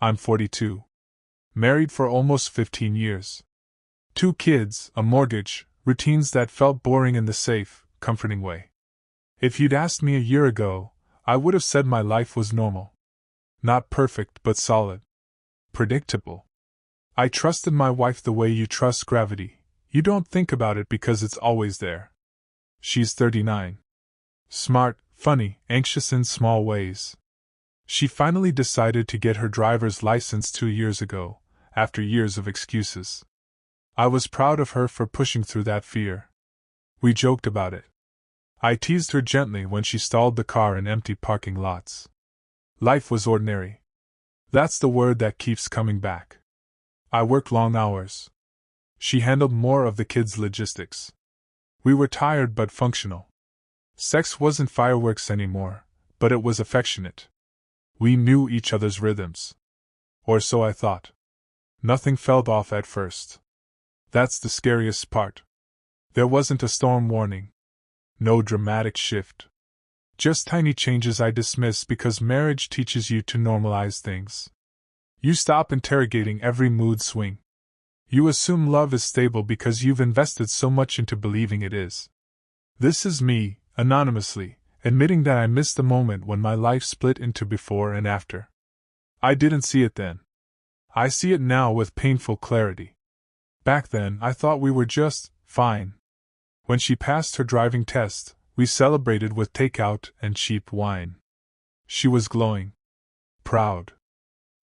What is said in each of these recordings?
I'm 42. Married for almost 15 years. 2 kids, a mortgage, routines that felt boring in the safe, comforting way. If you'd asked me a year ago, I would have said my life was normal. Not perfect, but solid. Predictable. I trusted my wife the way you trust gravity. You don't think about it because it's always there. She's 39. Smart, funny, anxious in small ways. She finally decided to get her driver's license 2 years ago, after years of excuses. I was proud of her for pushing through that fear. We joked about it. I teased her gently when she stalled the car in empty parking lots. Life was ordinary. That's the word that keeps coming back. I worked long hours. She handled more of the kids' logistics. We were tired but functional. Sex wasn't fireworks anymore, but it was affectionate. We knew each other's rhythms. Or so I thought. Nothing felt off at first. That's the scariest part. There wasn't a storm warning. No dramatic shift. Just tiny changes I dismiss because marriage teaches you to normalize things. You stop interrogating every mood swing. You assume love is stable because you've invested so much into believing it is. This is me, anonymously, admitting that I missed the moment when my life split into before and after. I didn't see it then. I see it now with painful clarity. Back then, I thought we were just fine. When she passed her driving test, we celebrated with takeout and cheap wine. She was glowing. Proud.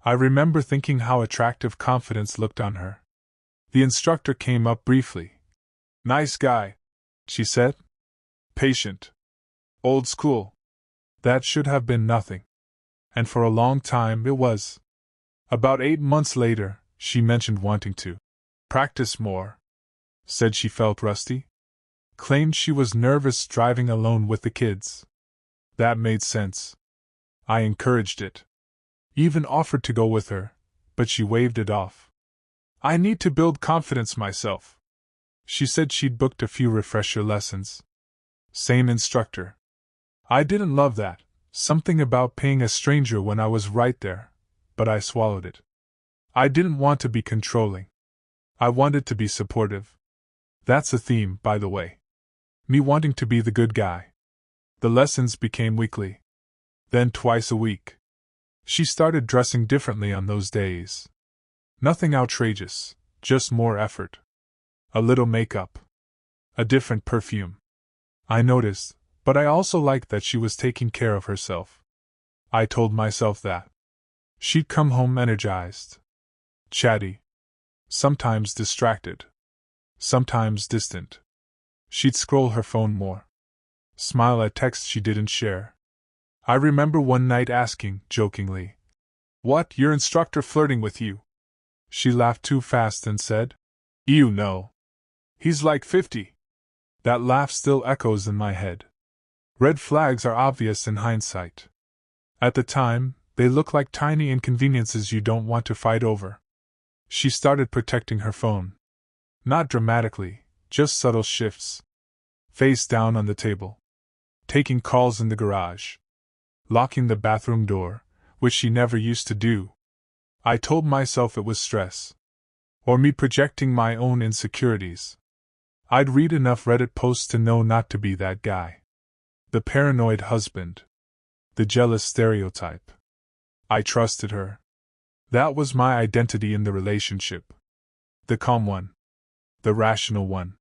I remember thinking how attractive confidence looked on her. The instructor came up briefly. Nice guy, she said. Patient. Old school. That should have been nothing. And for a long time it was. About 8 months later, she mentioned wanting to practice more. Said she felt rusty. Claimed she was nervous driving alone with the kids. That made sense. I encouraged it. Even offered to go with her, but she waved it off. I need to build confidence myself. She said she'd booked a few refresher lessons. Same instructor. I didn't love that, something about paying a stranger when I was right there, but I swallowed it. I didn't want to be controlling. I wanted to be supportive. That's a theme, by the way. Me wanting to be the good guy. The lessons became weekly. Then twice a week. She started dressing differently on those days. Nothing outrageous, just more effort. A little makeup. A different perfume. I noticed, but I also liked that she was taking care of herself. I told myself that. She'd come home energized. Chatty. Sometimes distracted. Sometimes distant. She'd scroll her phone more. Smile at texts she didn't share. I remember one night asking, jokingly, "What, your instructor flirting with you?" She laughed too fast and said, "You know. He's like 50. That laugh still echoes in my head. Red flags are obvious in hindsight. At the time, they look like tiny inconveniences you don't want to fight over. She started protecting her phone. Not dramatically, just subtle shifts. Face down on the table. Taking calls in the garage. Locking the bathroom door, which she never used to do. I told myself it was stress. Or me projecting my own insecurities. I'd read enough Reddit posts to know not to be that guy. The paranoid husband. The jealous stereotype. I trusted her. That was my identity in the relationship. The calm one. The rational one.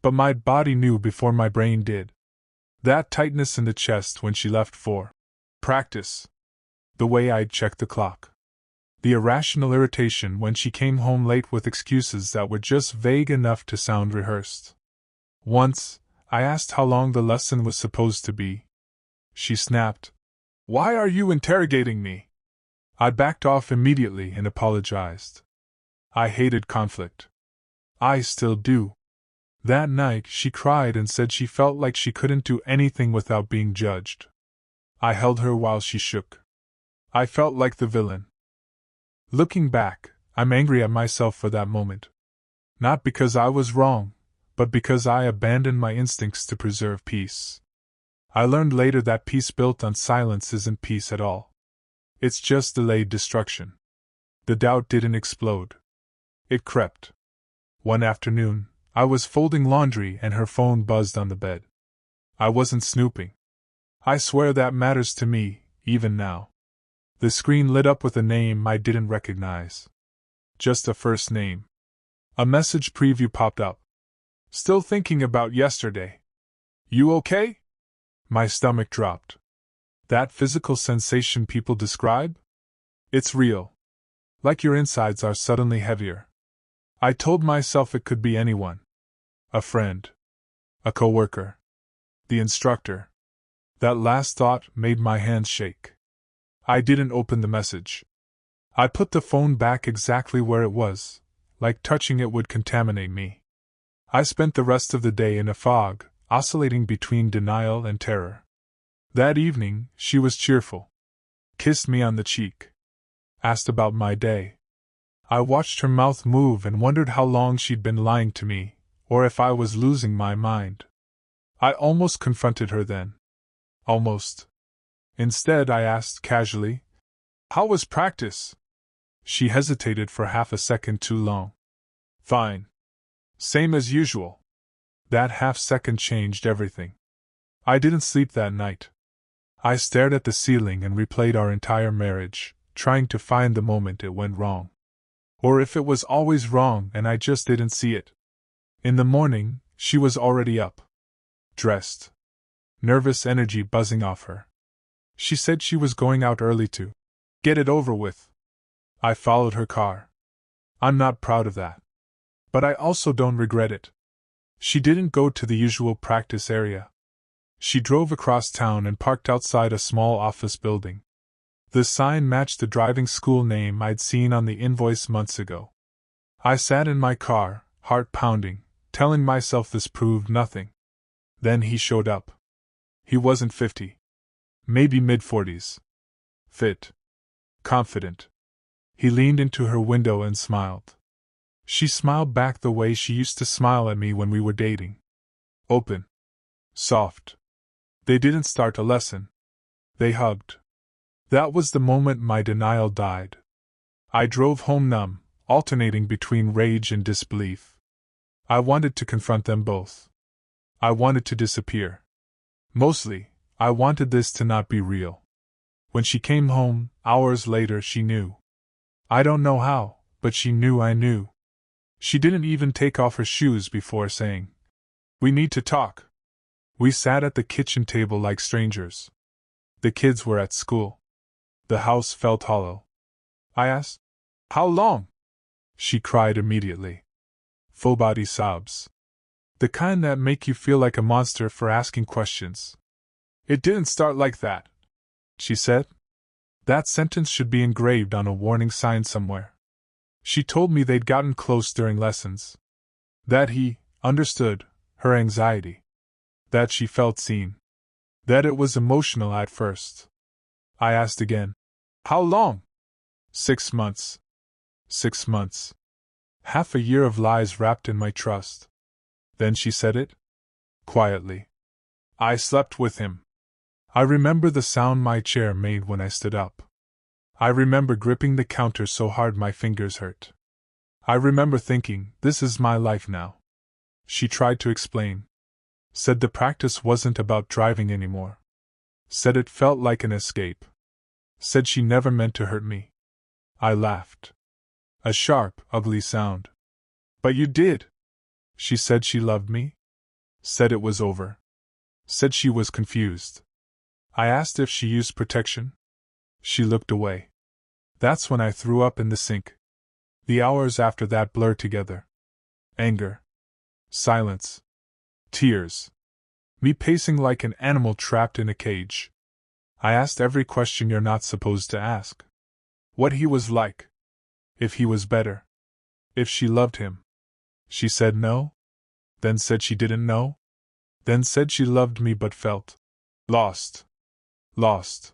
But my body knew before my brain did. That tightness in the chest when she left for practice. The way I'd check the clock. The irrational irritation when she came home late with excuses that were just vague enough to sound rehearsed. Once, I asked how long the lesson was supposed to be. She snapped, "Why are you interrogating me?" I backed off immediately and apologized. I hated conflict. I still do. That night she cried and said she felt like she couldn't do anything without being judged. I held her while she shook. I felt like the villain. Looking back, I'm angry at myself for that moment. Not because I was wrong, but because I abandoned my instincts to preserve peace. I learned later that peace built on silence isn't peace at all. It's just delayed destruction. The doubt didn't explode. It crept. One afternoon, I was folding laundry and her phone buzzed on the bed. I wasn't snooping. I swear that matters to me, even now. The screen lit up with a name I didn't recognize. Just a first name. A message preview popped up. Still thinking about yesterday. You okay? My stomach dropped. That physical sensation people describe? It's real. Like your insides are suddenly heavier. I told myself it could be anyone. A friend. A coworker. The instructor. That last thought made my hands shake. I didn't open the message. I put the phone back exactly where it was, like touching it would contaminate me. I spent the rest of the day in a fog, oscillating between denial and terror. That evening, she was cheerful. Kissed me on the cheek. Asked about my day. I watched her mouth move and wondered how long she'd been lying to me, or if I was losing my mind. I almost confronted her then. Almost. Instead, I asked casually, "How was practice?" She hesitated for half a second too long. "Fine. Same as usual." That half-second changed everything. I didn't sleep that night. I stared at the ceiling and replayed our entire marriage, trying to find the moment it went wrong. Or if it was always wrong and I just didn't see it. In the morning, she was already up. Dressed. Nervous energy buzzing off her. She said she was going out early to get it over with. I followed her car. I'm not proud of that. But I also don't regret it. She didn't go to the usual practice area. She drove across town and parked outside a small office building. The sign matched the driving school name I'd seen on the invoice months ago. I sat in my car, heart pounding, telling myself this proved nothing. Then he showed up. He wasn't 50. Maybe mid-40s. Fit. Confident. He leaned into her window and smiled. She smiled back the way she used to smile at me when we were dating. Open. Soft. They didn't start a lesson. They hugged. That was the moment my denial died. I drove home numb, alternating between rage and disbelief. I wanted to confront them both. I wanted to disappear. Mostly, I wanted this to not be real. When she came home, hours later, she knew. I don't know how, but she knew I knew. She didn't even take off her shoes before saying, "We need to talk." We sat at the kitchen table like strangers. The kids were at school. The house felt hollow. I asked, "How long?" She cried immediately. Full-body sobs. The kind that make you feel like a monster for asking questions. "It didn't start like that," she said. That sentence should be engraved on a warning sign somewhere. She told me they'd gotten close during lessons. That he understood her anxiety. That she felt seen. That it was emotional at first. I asked again, "How long?" 6 months. 6 months. Half a year of lies wrapped in my trust. Then she said it. Quietly. "I slept with him." I remember the sound my chair made when I stood up. I remember gripping the counter so hard my fingers hurt. I remember thinking, this is my life now. She tried to explain. Said the practice wasn't about driving anymore. Said it felt like an escape. Said she never meant to hurt me. I laughed. A sharp, ugly sound. "But you did." She said she loved me. Said it was over. Said she was confused. I asked if she used protection. She looked away. That's when I threw up in the sink. The hours after that blurred together. Anger. Silence. Tears. Me pacing like an animal trapped in a cage. I asked every question you're not supposed to ask. What he was like. If he was better. If she loved him. She said no. Then said she didn't know. Then said she loved me but felt lost. Lost.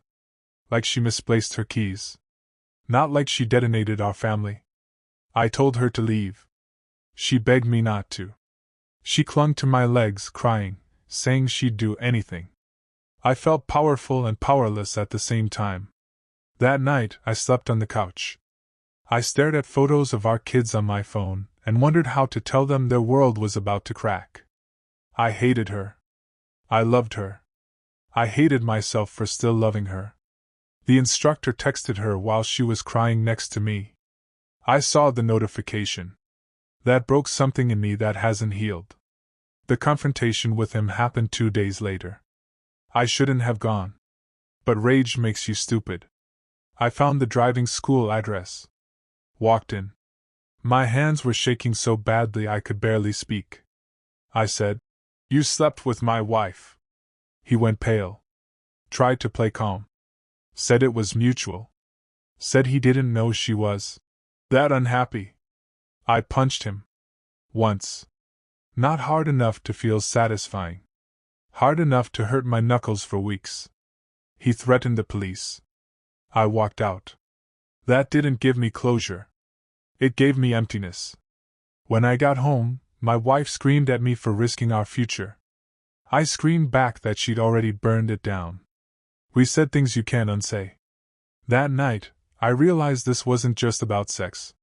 Like she misplaced her keys. Not like she detonated our family. I told her to leave. She begged me not to. She clung to my legs, crying, saying she'd do anything. I felt powerful and powerless at the same time. That night, I slept on the couch. I stared at photos of our kids on my phone and wondered how to tell them their world was about to crack. I hated her. I loved her. I hated myself for still loving her. The instructor texted her while she was crying next to me. I saw the notification. That broke something in me that hasn't healed. The confrontation with him happened 2 days later. I shouldn't have gone. But rage makes you stupid. I found the driving school address. Walked in. My hands were shaking so badly I could barely speak. I said, "You slept with my wife." He went pale. Tried to play calm. Said it was mutual. Said he didn't know she was that unhappy. I punched him. Once. Not hard enough to feel satisfying. Hard enough to hurt my knuckles for weeks. He threatened the police. I walked out. That didn't give me closure. It gave me emptiness. When I got home, my wife screamed at me for risking our future. I screamed back that she'd already burned it down. We said things you can't unsay. That night, I realized this wasn't just about sex.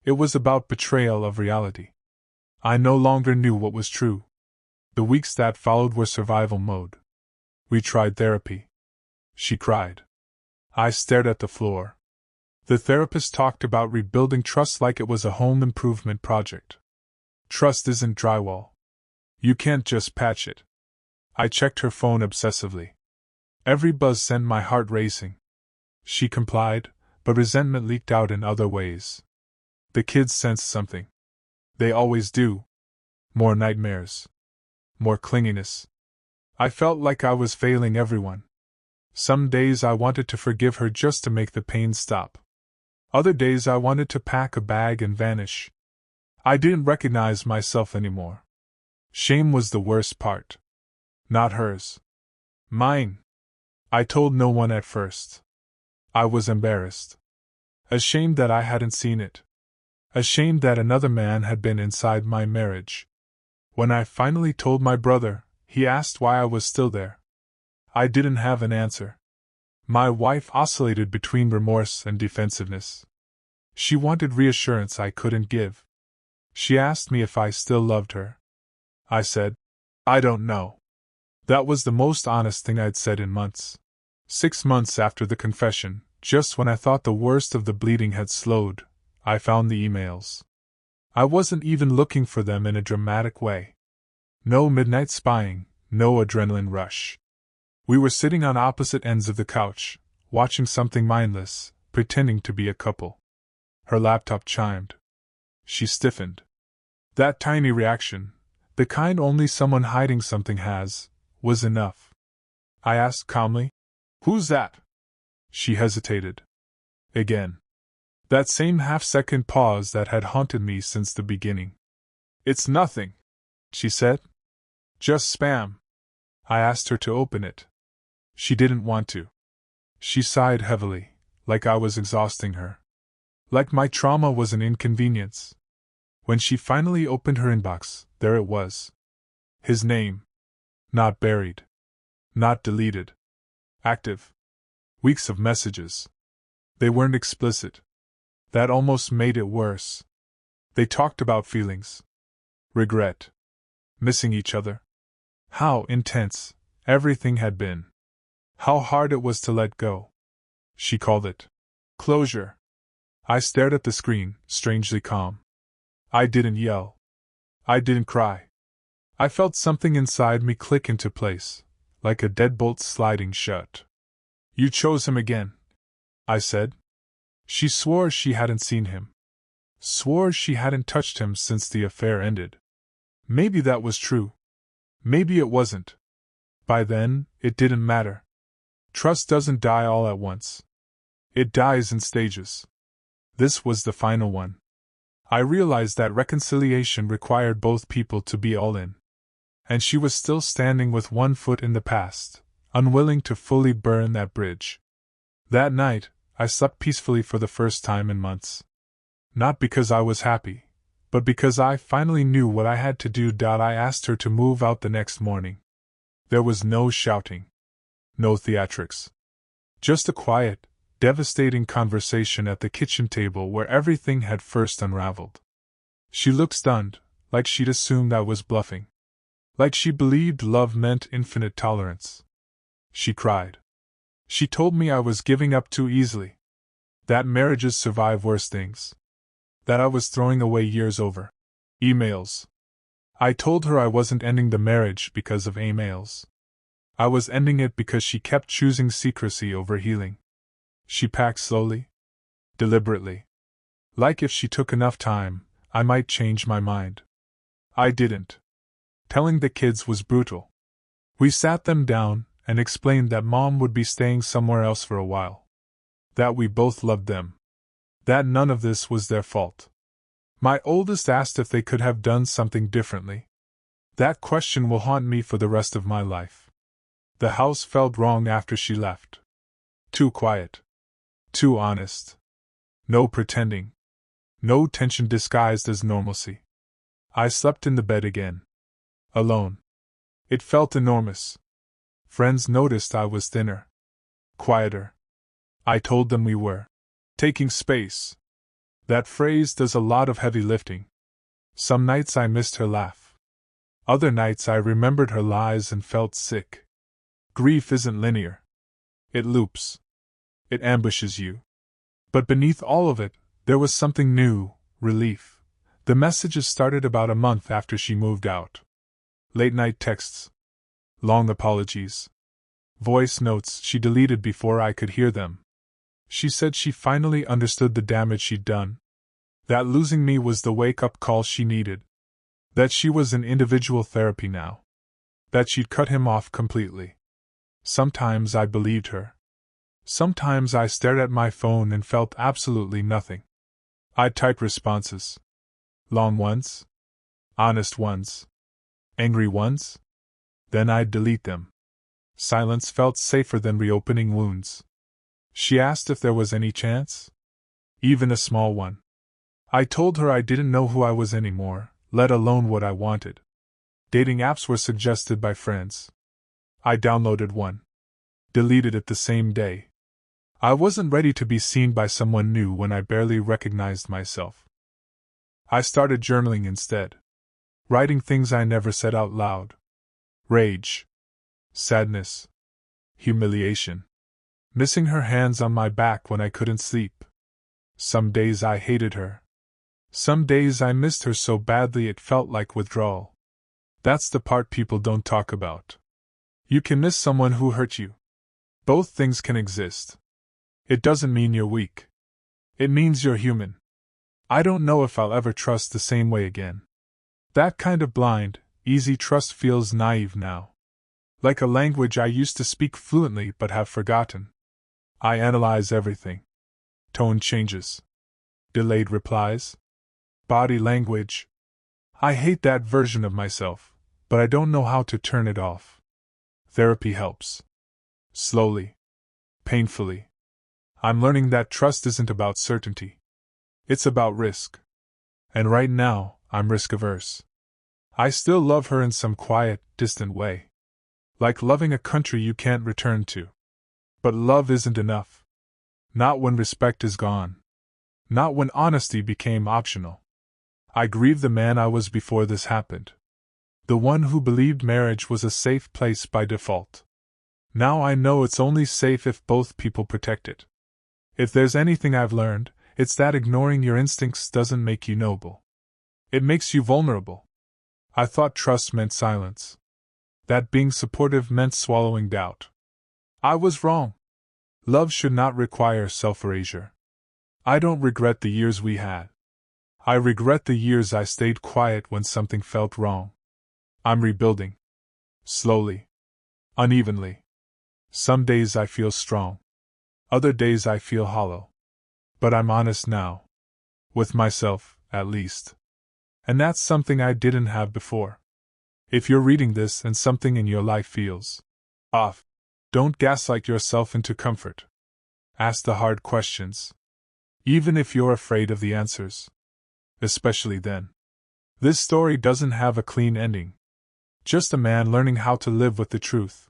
It was about betrayal of reality. I no longer knew what was true. The weeks that followed were survival mode. We tried therapy. She cried. I stared at the floor. The therapist talked about rebuilding trust like it was a home improvement project. Trust isn't drywall. You can't just patch it. I checked her phone obsessively. Every buzz sent my heart racing. She complied, but resentment leaked out in other ways. The kids sensed something. They always do. More nightmares. More clinginess. I felt like I was failing everyone. Some days I wanted to forgive her just to make the pain stop. Other days I wanted to pack a bag and vanish. I didn't recognize myself anymore. Shame was the worst part. Not hers. Mine. I told no one at first. I was embarrassed. Ashamed that I hadn't seen it. Ashamed that another man had been inside my marriage. When I finally told my brother, he asked why I was still there. I didn't have an answer. My wife oscillated between remorse and defensiveness. She wanted reassurance I couldn't give. She asked me if I still loved her. I said, "I don't know." That was the most honest thing I'd said in months. 6 months after the confession, just when I thought the worst of the bleeding had slowed, I found the emails. I wasn't even looking for them in a dramatic way. No midnight spying, no adrenaline rush. We were sitting on opposite ends of the couch, watching something mindless, pretending to be a couple. Her laptop chimed. She stiffened. That tiny reaction, the kind only someone hiding something has, was enough. I asked calmly, "Who's that?" She hesitated. Again. That same half-second pause that had haunted me since the beginning. "It's nothing," she said. "Just spam." I asked her to open it. She didn't want to. She sighed heavily, like I was exhausting her. Like my trauma was an inconvenience. When she finally opened her inbox, there it was. His name. Not buried. Not deleted. Active. Weeks of messages. They weren't explicit. That almost made it worse. They talked about feelings. Regret. Missing each other. How intense everything had been. How hard it was to let go. She called it closure. I stared at the screen, strangely calm. I didn't yell. I didn't cry. I felt something inside me click into place, like a deadbolt sliding shut. "You chose him again," I said. She swore she hadn't seen him. Swore she hadn't touched him since the affair ended. Maybe that was true. Maybe it wasn't. By then, it didn't matter. Trust doesn't die all at once. It dies in stages. This was the final one. I realized that reconciliation required both people to be all in. And she was still standing with one foot in the past, unwilling to fully burn that bridge. That night, I slept peacefully for the first time in months. Not because I was happy, but because I finally knew what I had to do. I asked her to move out the next morning. There was no shouting. No theatrics. Just a quiet, devastating conversation at the kitchen table where everything had first unraveled. She looked stunned, like she'd assumed I was bluffing. Like she believed love meant infinite tolerance. She cried. She told me I was giving up too easily. That marriages survive worse things. That I was throwing away years over emails. I told her I wasn't ending the marriage because of emails. I was ending it because she kept choosing secrecy over healing. She packed slowly, deliberately. Like if she took enough time, I might change my mind. I didn't. Telling the kids was brutal. We sat them down and explained that Mom would be staying somewhere else for a while. That we both loved them. That none of this was their fault. My oldest asked if they could have done something differently. That question will haunt me for the rest of my life. The house felt wrong after she left. Too quiet. Too honest. No pretending. No tension disguised as normalcy. I slept in the bed again. Alone. It felt enormous. Friends noticed I was thinner. Quieter. I told them we were taking space. That phrase does a lot of heavy lifting. Some nights I missed her laugh. Other nights I remembered her lies and felt sick. Grief isn't linear. It loops. It ambushes you. But beneath all of it, there was something new, relief. The messages started about a month after she moved out. Late-night texts. Long apologies. Voice notes she deleted before I could hear them. She said she finally understood the damage she'd done. That losing me was the wake-up call she needed. That she was in individual therapy now. That she'd cut him off completely. Sometimes I believed her. Sometimes I stared at my phone and felt absolutely nothing. I'd type responses. Long ones. Honest ones. Angry ones. Then I'd delete them. Silence felt safer than reopening wounds. She asked if there was any chance. Even a small one. I told her I didn't know who I was anymore, let alone what I wanted. Dating apps were suggested by friends. I downloaded one. Deleted it the same day. I wasn't ready to be seen by someone new when I barely recognized myself. I started journaling instead. Writing things I never said out loud. Rage. Sadness. Humiliation. Missing her hands on my back when I couldn't sleep. Some days I hated her. Some days I missed her so badly it felt like withdrawal. That's the part people don't talk about. You can miss someone who hurt you. Both things can exist. It doesn't mean you're weak. It means you're human. I don't know if I'll ever trust the same way again. That kind of blind, easy trust feels naive now. Like a language I used to speak fluently but have forgotten. I analyze everything. Tone changes. Delayed replies. Body language. I hate that version of myself, but I don't know how to turn it off. Therapy helps. Slowly. Painfully. I'm learning that trust isn't about certainty. It's about risk. And right now, I'm risk-averse. I still love her in some quiet, distant way. Like loving a country you can't return to. But love isn't enough. Not when respect is gone. Not when honesty became optional. I grieve the man I was before this happened. The one who believed marriage was a safe place by default. Now I know it's only safe if both people protect it. If there's anything I've learned, it's that ignoring your instincts doesn't make you noble. It makes you vulnerable. I thought trust meant silence. That being supportive meant swallowing doubt. I was wrong. Love should not require self-erasure. I don't regret the years we had. I regret the years I stayed quiet when something felt wrong. I'm rebuilding. Slowly. Unevenly. Some days I feel strong. Other days I feel hollow. But I'm honest now. With myself, at least. And that's something I didn't have before. If you're reading this and something in your life feels off, don't gaslight yourself into comfort. Ask the hard questions. Even if you're afraid of the answers. Especially then. This story doesn't have a clean ending. Just a man learning how to live with the truth.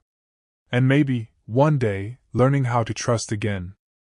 And maybe, one day, learning how to trust again.